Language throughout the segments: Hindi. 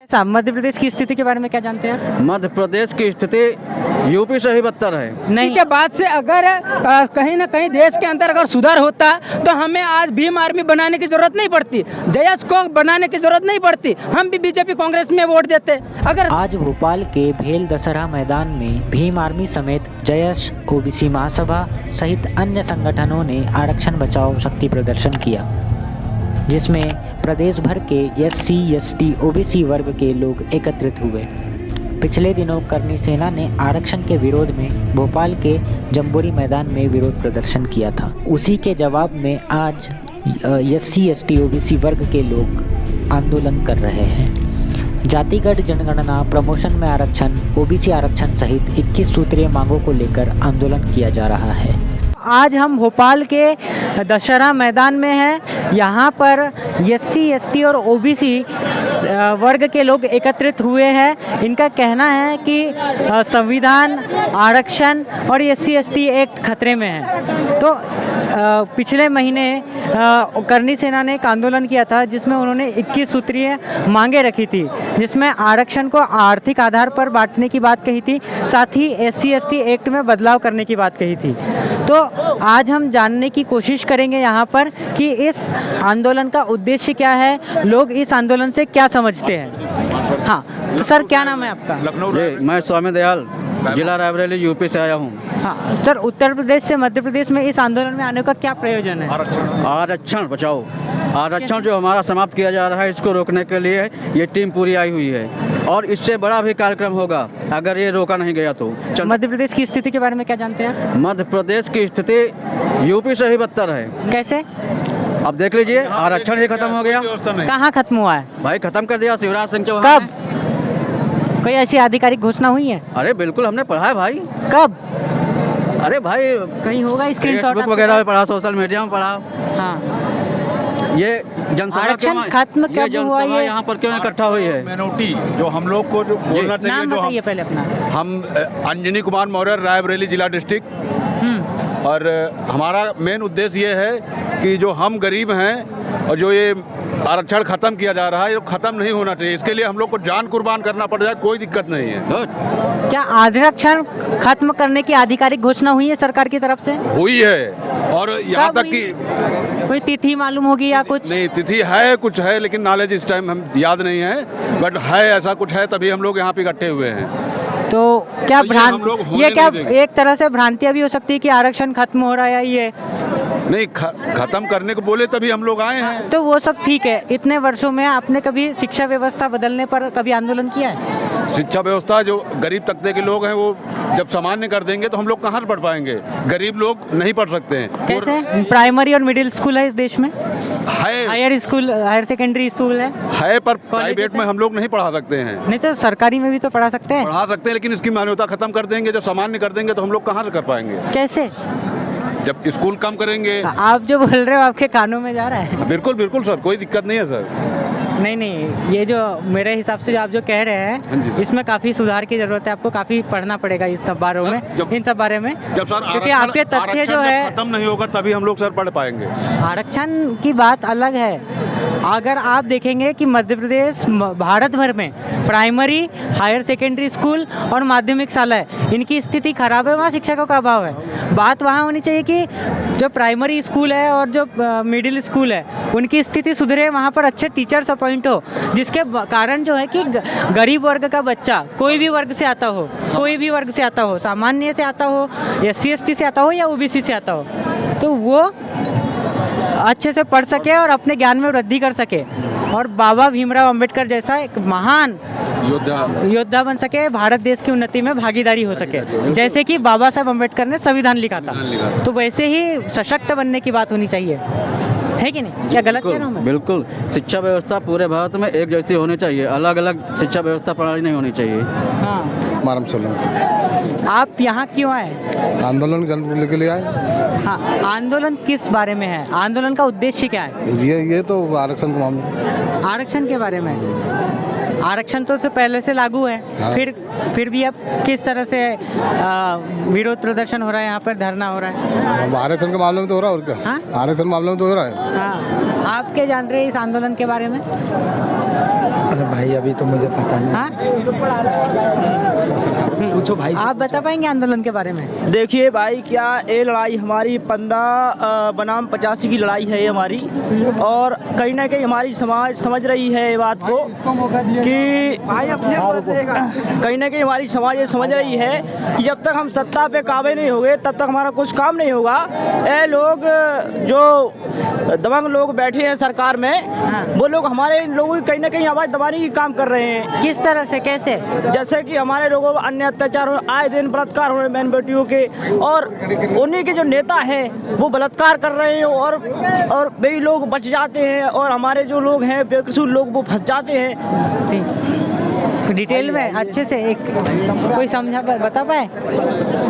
साहब, मध्य प्रदेश की स्थिति के बारे में क्या जानते हैं? मध्य प्रदेश की स्थिति यूपी से ही बदतर है। नहीं के बाद से अगर कहीं ना कहीं देश के अंदर अगर सुधार होता तो हमें आज भीम आर्मी बनाने की जरूरत नहीं पड़ती, जयस को बनाने की जरूरत नहीं पड़ती, हम भी बीजेपी कांग्रेस में वोट देते। अगर आज भोपाल के भेल दशहरा मैदान में भीम आर्मी समेत जयस, ओबीसी महासभा सहित अन्य संगठनों ने आरक्षण बचाओ शक्ति प्रदर्शन किया, जिसमें प्रदेश भर के एससी, एसटी, ओबीसी वर्ग के लोग एकत्रित हुए। पिछले दिनों करनी सेना ने आरक्षण के विरोध में भोपाल के जम्बूरी मैदान में विरोध प्रदर्शन किया था। उसी के जवाब में आज एससी, एसटी, ओबीसी वर्ग के लोग आंदोलन कर रहे हैं। जातिगत जनगणना, प्रमोशन में आरक्षण, ओबीसी आरक्षण सहित 21 सूत्रीय मांगों को लेकर आंदोलन किया जा रहा है। आज हम भोपाल के दशहरा मैदान में हैं। यहाँ पर एससी, एसटी और ओबीसी वर्ग के लोग एकत्रित हुए हैं। इनका कहना है कि संविधान, आरक्षण और एससी, एसटी एक्ट खतरे में है। तो पिछले महीने करनी सेना ने एक आंदोलन किया था, जिसमें उन्होंने 21 सूत्रीय मांगे रखी थी, जिसमें आरक्षण को आर्थिक आधार पर बांटने की बात कही थी, साथ ही एससी, एसटी एक्ट में बदलाव करने की बात कही थी। तो आज हम जानने की कोशिश करेंगे यहाँ पर कि इस आंदोलन का उद्देश्य क्या है, लोग इस आंदोलन से क्या समझते हैं। हाँ, तो सर क्या नाम है आपका? लखनऊ। मैं स्वामी दयाल, जिला रायबरेली, यूपी से आया हूँ। हाँ सर, उत्तर प्रदेश से मध्य प्रदेश में इस आंदोलन में आने का क्या प्रयोजन है? आरक्षण बचाओ, आरक्षण जो हमारा समाप्त किया जा रहा है, इसको रोकने के लिए ये टीम पूरी आई हुई है और इससे बड़ा भी कार्यक्रम होगा अगर ये रोका नहीं गया तो। मध्य प्रदेश की स्थिति के बारे में क्या जानते हैं? मध्य प्रदेश की स्थिति यूपी से ही बदतर है। कैसे? अब देख लीजिए, आरक्षण ही खत्म हो गया। कहाँ खत्म हुआ है? भाई खत्म कर दिया शिवराज सिंह चौहान। कब? कोई ऐसी आधिकारिक घोषणा हुई है? अरे बिल्कुल, हमने पढ़ा है भाई। कब? अरे भाई कहीं होगा स्क्रीनशॉट फेसबुक वगैरह में पढ़ा, सोशल मीडिया में पढ़ा। हाँ, ये जनसभा आरक्षण खत्म कब हुआ? ये यहाँ पर क्यों इकट्ठा हुई है? मिनोरिटी जो हम लोग को जो बोलना चाहिए, नाम जो बताइए पहले अपना। हम अंजनी कुमार मौर्य, रायबरेली जिला डिस्ट्रिक्ट। और हमारा मेन उद्देश्य ये है कि जो हम गरीब हैं और जो ये आरक्षण खत्म किया जा रहा है, ये खत्म नहीं होना चाहिए। इसके लिए हम लोग को जान कुर्बान करना पड़ जाए, कोई दिक्कत नहीं है। क्या आरक्षण खत्म करने की आधिकारिक घोषणा हुई है सरकार की तरफ से? हुई है, और यहाँ तक कि कोई तिथि मालूम होगी या कुछ? नहीं, तिथि है, कुछ है, लेकिन नॉलेज इस टाइम हम याद नहीं है, बट है, ऐसा कुछ है, तभी हम लोग यहाँ पे इकट्ठे हुए हैं। तो क्या ये क्या देंगे। एक तरह से भ्रांतियां भी हो सकती है कि आरक्षण खत्म हो रहा है? ये नहीं, खत्म करने को बोले तभी हम लोग आए हैं। तो वो सब ठीक है। इतने वर्षों में आपने कभी शिक्षा व्यवस्था बदलने पर कभी आंदोलन किया है? शिक्षा व्यवस्था जो गरीब तबके के लोग हैं, वो जब सामान्य कर देंगे तो हम लोग कहाँ से पढ़ पाएंगे? गरीब लोग नहीं पढ़ सकते हैं। कैसे? प्राइमरी और मिडिल स्कूल है इस देश में, है, higher school, higher secondary school है, पर प्राइवेट में हम लोग नहीं पढ़ा सकते हैं। नहीं तो सरकारी में भी तो पढ़ा सकते हैं। पढ़ा सकते हैं, लेकिन इसकी मान्यता खत्म कर देंगे, जो सामान्य कर देंगे तो हम लोग कहाँ से कर पाएंगे? कैसे? जब स्कूल कम करेंगे। आप जो बोल रहे हो आपके कानों में जा रहा है? बिल्कुल बिल्कुल सर, कोई दिक्कत नहीं है सर। नहीं, ये जो मेरे हिसाब से जो आप जो कह रहे हैं, इसमें काफ़ी सुधार की ज़रूरत है। आपको काफ़ी पढ़ना पड़ेगा इस सब बारे में, इन सब बारे में, जब सर क्योंकि आपके तथ्य जो है खत्म नहीं होगा तभी हम लोग सर पढ़ पाएंगे। आरक्षण की बात अलग है। अगर आप देखेंगे कि मध्य प्रदेश भारत भर में प्राइमरी, हायर सेकेंडरी स्कूल और माध्यमिक शाला है, इनकी स्थिति खराब है, वहाँ शिक्षकों का अभाव है। बात वहाँ होनी चाहिए कि जो प्राइमरी स्कूल है और जो मिडिल स्कूल है, उनकी स्थिति सुधरे, वहाँ पर अच्छे टीचर्स अपॉइंट हो, जिसके कारण जो है कि गरीब वर्ग का बच्चा, कोई भी वर्ग से आता हो, कोई भी वर्ग से आता हो, सामान्य से आता हो, एससी, एसटी से आता हो या ओबीसी से आता हो, तो वो अच्छे से पढ़ सके और अपने ज्ञान में वृद्धि कर सके और बाबा भीमराव अंबेडकर जैसा एक महान योद्धा बन सके, भारत देश की उन्नति में भागीदारी हो सके, जैसे कि बाबा साहब अंबेडकर ने संविधान लिखा था। तो वैसे ही सशक्त बनने की बात होनी चाहिए, है कि नहीं? क्या गलत कह रहा हूँ मैं? बिल्कुल, शिक्षा व्यवस्था पूरे भारत में एक जैसी होनी चाहिए, अलग अलग शिक्षा व्यवस्था प्रणाली नहीं होनी चाहिए। हाँ, मारम सोलंकी। आप यहाँ क्यों आए? आंदोलन के लिए आए। हाँ, आंदोलन किस बारे में है? आंदोलन का उद्देश्य क्या है? ये तो आरक्षण के मामले। आरक्षण के बारे में। आरक्षण तो से पहले से लागू है। हाँ। फिर भी अब किस तरह से विरोध प्रदर्शन हो रहा है, यहाँ पर धरना हो रहा है? आरक्षण के मामले में तो हो रहा है, और क्या? आरक्षण मामले में तो हो रहा है। हाँ, आप क्या जान रहे हैं इस आंदोलन के बारे में? अरे भाई अभी तो मुझे पता नहीं, हाँ पूछो भाई। आप बता पाएंगे आंदोलन के बारे में? देखिए भाई, क्या ये लड़ाई हमारी 15 बनाम 85 की लड़ाई है ये हमारी, और कहीं ना कहीं हमारी समाज समझ रही है ये बात को कि कहीं ना कहीं हमारी समाज ये समझ रही है कि जब तक हम सत्ता पे काबे नहीं होंगे तब तक हमारा कुछ काम नहीं होगा। ये लोग जो दबंग लोग बैठे हैं सरकार में, वो लोग हमारे लोगों की कहीं ना कहीं आवाज़ दबाने की काम कर रहे हैं। किस तरह से, कैसे? जैसे कि हमारे लोगों पर अन्य अत्याचार हो, आए दिन बलात्कार हो रहे बहन बेटियों के, और उन्हीं के जो नेता हैं वो बलात्कार कर रहे हैं, और वही लोग बच जाते हैं, और हमारे जो लोग हैं बेकसूर लोग वो फंस जाते हैं। डिटेल में अच्छे से एक कोई समझा बता पाए?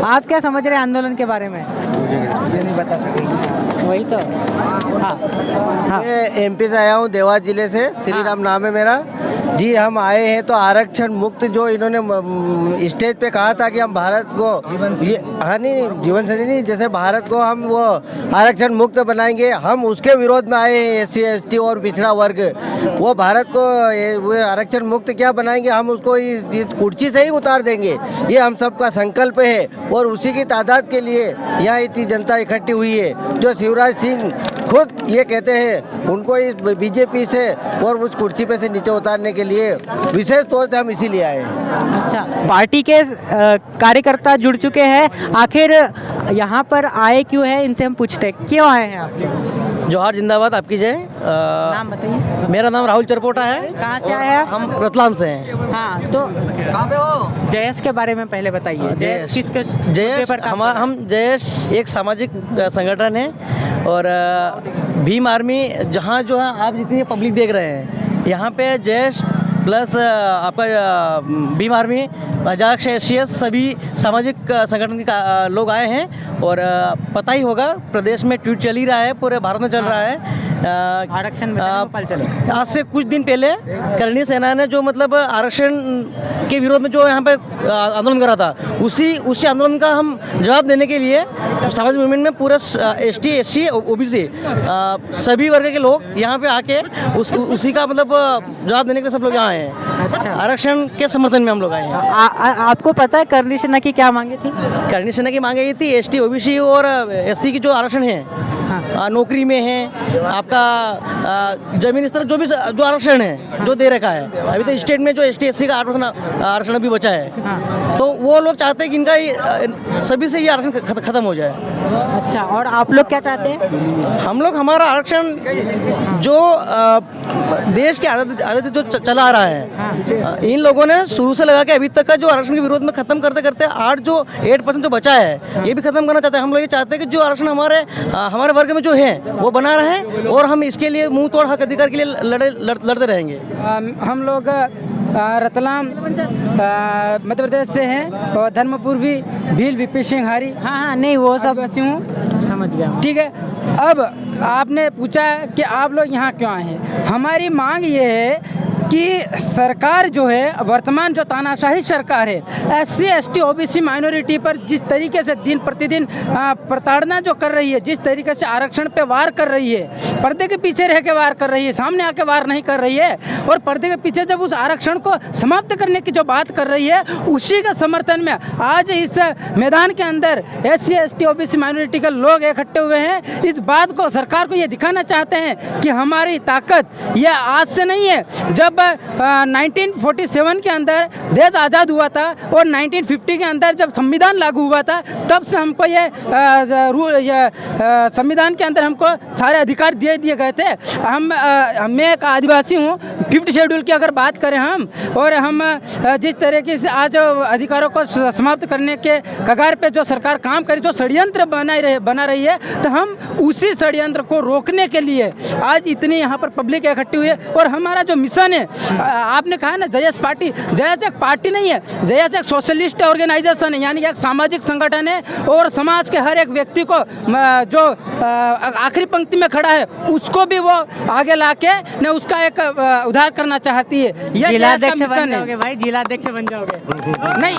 आप क्या समझ रहे हैं आंदोलन के बारे में? ये नहीं बता सकेंगे। वही तो। हाँ हाँ, मैं एमपी से आया हूँ, देवास जिले से, श्री राम नाम है मेरा जी। हम आए हैं तो आरक्षण मुक्त जो इन्होंने स्टेज पे कहा था कि हम भारत को हाँ नहीं जीवन शैली नहीं, जैसे भारत को हम वो आरक्षण मुक्त बनाएंगे, हम उसके विरोध में आए हैं। SC ST और पिछड़ा वर्ग वो भारत को वो आरक्षण मुक्त क्या बनाएंगे, हम उसको इस कुर्सी से ही उतार देंगे, ये हम सबका संकल्प है। और उसी की तादाद के लिए यहाँ इतनी जनता इकट्ठी हुई है। जो शिवराज सिंह खुद ये कहते हैं, उनको इस बीजेपी से और उस कुर्सी पे से नीचे उतारने के लिए विशेष तौर से हम इसीलिए आए हैं। अच्छा, पार्टी के कार्यकर्ता जुड़ चुके हैं, आखिर यहाँ पर आए क्यों हैं, इनसे हम पूछते हैं क्यों आए हैं आप? जोहार जिंदाबाद, आपकी जय। नाम बताइए। मेरा नाम राहुल चरपोटा है। कहाँ से आए आप? हम रतलाम से हैं। हाँ, तो कहाँ पे हो? जयस के बारे में पहले बताइए। जयस किसके जयस हम जयस एक सामाजिक संगठन है, और भीम आर्मी जहाँ जो है आप जितनी पब्लिक देख रहे हैं, यहाँ पे जयस प्लस आपका भीम आर्मी, अजाक्ष SCS सभी सामाजिक संगठन के लोग आए हैं। और पता ही होगा प्रदेश में ट्वीट चल ही रहा है, पूरे भारत में चल रहा है। आरक्षण आज से कुछ दिन पहले करणी सेना ने जो मतलब आरक्षण के विरोध में जो यहाँ पे आंदोलन करा था, उसी आंदोलन का हम जवाब देने के लिए सामाजिक मूवमेंट में पूरा ST SC OBC सभी वर्ग के लोग यहाँ पे आके उसी का मतलब जवाब देने के लिए सब लोग यहाँ आए हैं। अच्छा, आरक्षण के समर्थन में हम लोग आए हैं। आपको पता है करणी सेना की क्या मांगे थी? करणी सेना की मांगे ये थी ST OBC और SC की जो आरक्षण है, नौकरी में है, आपका जमीन स्तर जो भी जो आरक्षण है जो दे रखा है। अभी तो स्टेट में जो ST SC का 8% आरक्षण अभी बचा है, तो वो लोग चाहते हैं कि इनका सभी से ये आरक्षण खत्म हो जाए। अच्छा, और आप लोग क्या चाहते हैं? हम लोग हमारा आरक्षण जो देश की आदत जो चला आ रहा है, इन लोगों ने शुरू से लगा के अभी तक का जो आरक्षण के विरोध में खत्म करते करते 8% जो बचा है ये भी खत्म करना चाहते हैं। हम लोग ये चाहते हैं कि जो आरक्षण हमारे वर्ग में जो है वो बना रहे, और हम इसके लिए मुंह तोड़ हक अधिकार के लिए लड़ते रहेंगे। हम लोग रतलाम मध्य प्रदेश से हैं, और धर्मपुरवी भील विपी सिंह हारी। हाँ, नहीं वो सब आदिवासी हूँ, समझ गया। ठीक है। अब आपने पूछा कि आप लोग यहाँ क्यों आए हैं। हमारी मांग ये है कि सरकार जो है, वर्तमान जो तानाशाही सरकार है, SC ST OBC माइनॉरिटी पर जिस तरीके से दिन प्रतिदिन प्रताड़ना जो कर रही है, जिस तरीके से आरक्षण पे वार कर रही है, पर्दे के पीछे रह के वार कर रही है, सामने आके वार नहीं कर रही है, और पर्दे के पीछे जब उस आरक्षण को समाप्त करने की जो बात कर रही है, उसी के समर्थन में आज इस मैदान के अंदर SC ST OBC माइनॉरिटी के लोग इकट्ठे हुए हैं। इस बात को सरकार को ये दिखाना चाहते हैं कि हमारी ताकत यह आज से नहीं है। जब 1947 के अंदर देश आज़ाद हुआ था और 1950 के अंदर जब संविधान लागू हुआ था, तब से हमको ये संविधान के अंदर हमको सारे अधिकार दे दिए गए थे। मैं एक आदिवासी हूँ, 5th शेड्यूल की अगर बात करें हम, और हम जिस तरीके से आज अधिकारों को समाप्त करने के कगार पे जो सरकार काम करे, जो षड्यंत्र बना रही है, तो हम उसी षड्यंत्र को रोकने के लिए आज इतनी यहाँ पर पब्लिक इकट्ठी हुई है। और हमारा जो मिशन है, आपने कहा ना जयस पार्टी, जयस एक पार्टी नहीं है, जयस एक सोशलिस्ट ऑर्गेनाइजेशन है, यानी एक सामाजिक संगठन है, और समाज के हर एक व्यक्ति को जो आखिरी पंक्ति में खड़ा है उसको भी वो आगे लाके ने उसका एक उद्धार करना चाहती है। यह जिलाध्यक्ष बन जाओगे भाई, जिलाध्यक्ष बन जाओगे। नहीं,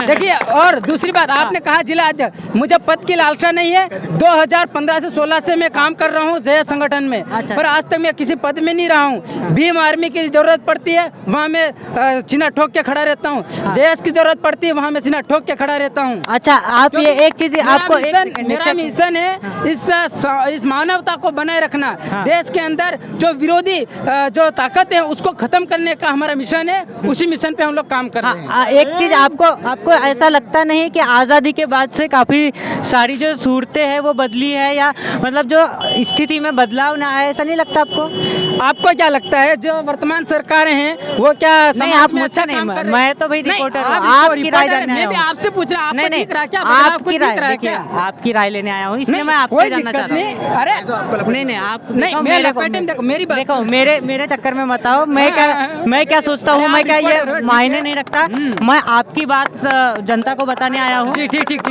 देखिए, और दूसरी बात आपने कहा जिला अध्यक्ष, मुझे पद की लालसा नहीं है। 2015 से 16 से मैं काम कर रहा हूँ जय संगठन में, पर आज तक मैं किसी पद में नहीं रहा हूँ। भीम आर्मी की जरूरत ज़रूरत पड़ती है वहाँ मैं सीना ठोक के खड़ा रहता हूँ, जयेश की ज़रूरत पड़ती है वहाँ मैं सीना ठोक के खड़ा रहता हूँ। अच्छा, आप ये एक चीज़ आपको मेरा मिशन है इस मानवता को बनाए रखना, देश के अंदर जो विरोधी जो ताकत है उसको खत्म करने का हमारा मिशन है, उसी मिशन पे हम लोग काम कर रहे हैं। एक चीज़ आपको ऐसा लगता नहीं कि आज़ादी के बाद से काफ़ी सारी जो सूरतें हैं वो बदली है, या मतलब जो स्थिति में बदलाव ना आया, ऐसा नहीं लगता आपको क्या लगता है जो वर्तमान सरकारें हैं वो क्या नहीं, आप मुझसे नहीं, मैं तो भाई रिपोर्टर हूँ, आपकी राय जानने आया हूँ। मैं भी आपसे पूछ रहा हूँ, नहीं, आपकी राय लेने आया हूँ, इसलिए मैं आपसे जानना चाहता हूँ। अरे नहीं, आप देखो मेरे चक्कर में मत आओ। मैं क्या सोचता हूँ, मैं क्या ये मायने नहीं रखता, मैं आपकी बात जनता को बताने आया हूँ। ठीक।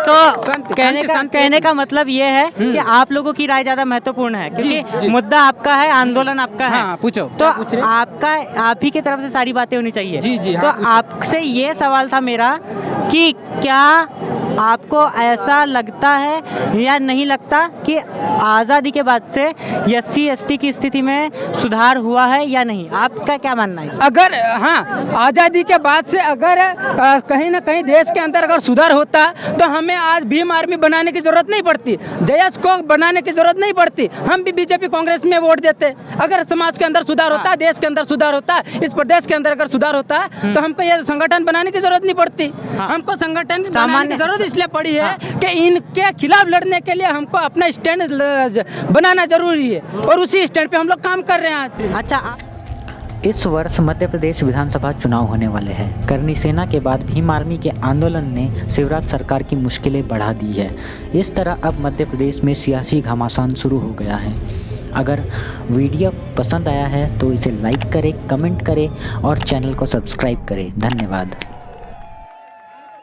तो कहने का मतलब ये है कि आप लोगों की राय ज्यादा महत्वपूर्ण है, क्योंकि मुद्दा आपका है, आंदोलन आपका है। पूछो तो आप ही की तरफ से सारी बातें होनी चाहिए। जी तो आपसे ये सवाल था मेरा कि क्या आपको ऐसा लगता है या नहीं लगता कि आज़ादी के बाद से SC/ST की स्थिति में सुधार हुआ है या नहीं? आपका क्या मानना है? अगर आज़ादी के बाद से अगर कहीं ना कहीं देश के अंदर अगर सुधार होता तो हमें आज भीम आर्मी बनाने की ज़रूरत नहीं पड़ती, जयेश को बनाने की ज़रूरत नहीं पड़ती, हम भी बीजेपी कांग्रेस में वोट देते। अगर समाज के अंदर सुधार होता, देश के अंदर सुधार होता, इस प्रदेश के अंदर अगर सुधार होता तो हमको ये संगठन बनाने की ज़रूरत नहीं पड़ती। हमको संगठन बनाने की ज़रूरत इसलिए पड़ी है कि इनके खिलाफ लड़ने के लिए हमको अपना स्टैंड बनाना जरूरी है, और उसी स्टैंड पे हम लोग काम कर रहे हैं आज। अच्छा, इस वर्ष मध्य प्रदेश विधानसभा चुनाव होने वाले हैं। करनी सेना के बाद भीम आर्मी के आंदोलन ने शिवराज सरकार की मुश्किलें बढ़ा दी है। इस तरह अब मध्य प्रदेश में सियासी घमासान शुरू हो गया है। अगर वीडियो पसंद आया है तो इसे लाइक करें, कमेंट करें और चैनल को सब्सक्राइब करें। धन्यवाद।